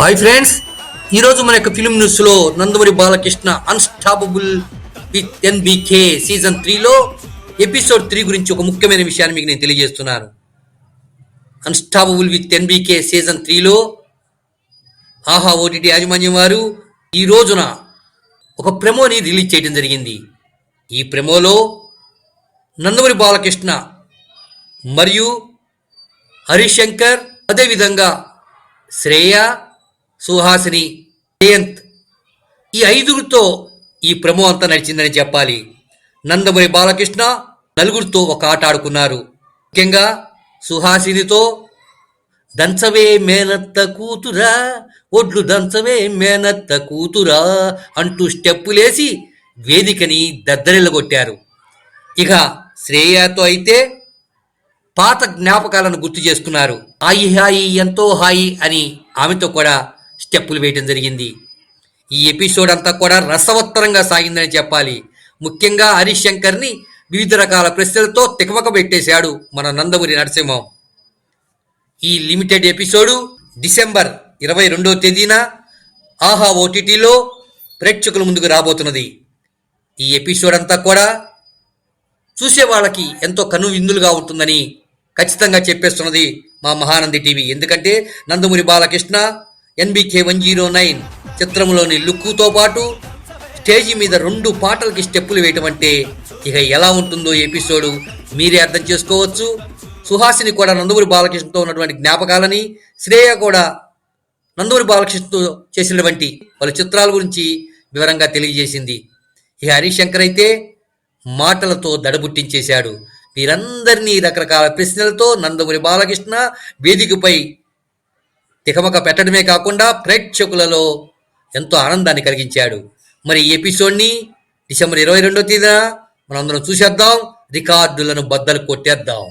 Hi friends, ఈరోజు మన యొక్క ఫిల్మ్ న్యూస్లో Nandamuri Balakrishna Unstoppable with NBK season 3లో ఎపిసోడ్ 3 గురించి ఒక ముఖ్యమైన విషయాన్ని మీకు నేను తెలియజేస్తున్నాను. అన్స్టాపబుల్ విత్ ఎన్బికే సీజన్ 3లో ఆహా ఓటీటీ యాజమాన్యం వారు ఈ రోజున ఒక ప్రెమోని రిలీజ్ చేయడం జరిగింది. ఈ ప్రెమోలో నందమూరి బాలకృష్ణ మరియు హరిశంకర్, అదేవిధంగా శ్రేయ, సుహాసిని, జయంత్, ఈ ఐదుగురితో ఈ ప్రెమో అంతా నడిచిందని చెప్పాలి. నందమూరి బాలకృష్ణ నలుగురితో ఒక ఆట ఆడుకున్నారు. ముఖ్యంగా సుహాసినితో దంచవే మేనత్త కూతురా, ఒడ్లు దంచవే మేనత్త కూతురా అంటూ స్టెప్పులేసి వేదికని దద్దరిల్లగొట్టారు. ఇక శ్రేయతో అయితే పాత జ్ఞాపకాలను గుర్తు చేసుకున్నారు. హాయి హాయి ఎంతో హాయి అని ఆమెతో కూడా స్టెప్పులు వేయటం జరిగింది. ఈ ఎపిసోడ్ అంతా కూడా రసవత్తరంగా సాగిందని చెప్పాలి. ముఖ్యంగా హరిశంకర్ని వివిధ రకాల ప్రశ్నలతో తికమక పెట్టేశాడు మన నందమూరి నరసింహం. ఈ లిమిటెడ్ ఎపిసోడు డిసెంబర్ 22వ తేదీన ఆహా ఓటీటీలో ప్రేక్షకుల ముందుకు రాబోతున్నది. ఈ ఎపిసోడ్ అంతా కూడా చూసే వాళ్ళకి ఎంతో కనువిందులుగా ఉంటుందని ఖచ్చితంగా చెప్పేస్తున్నది మా మహానంది టీవీ. ఎందుకంటే నందమూరి బాలకృష్ణ ఎన్బికే 109 చిత్రంలోని లుక్కుతో పాటు స్టేజీ మీద 2 పాటలకి స్టెప్పులు వేయటం అంటే ఇక ఎలా ఉంటుందో ఎపిసోడు మీరే అర్థం చేసుకోవచ్చు. సుహాసిని కూడా నందమూరి బాలకృష్ణతో ఉన్నటువంటి జ్ఞాపకాలని, శ్రేయ కూడా నందమూరి బాలకృష్ణతో చేసినటువంటి వాళ్ళ చిత్రాల గురించి వివరంగా తెలియజేసింది. ఇక హరిశంకర్ అయితే మాటలతో దడబుట్టించేశాడు. వీరందరినీ రకరకాల ప్రశ్నలతో నందమూరి బాలకృష్ణ వేదికపై తికమక పెట్టడమే కాకుండా ప్రేక్షకులలో ఎంతో ఆనందాన్ని కలిగించాడు. మరి ఈ ఎపిసోడ్ని డిసెంబర్ 22వ తేదీన మనందరం చూసేద్దాం, రికార్డులను బద్దలు కొట్టేద్దాం.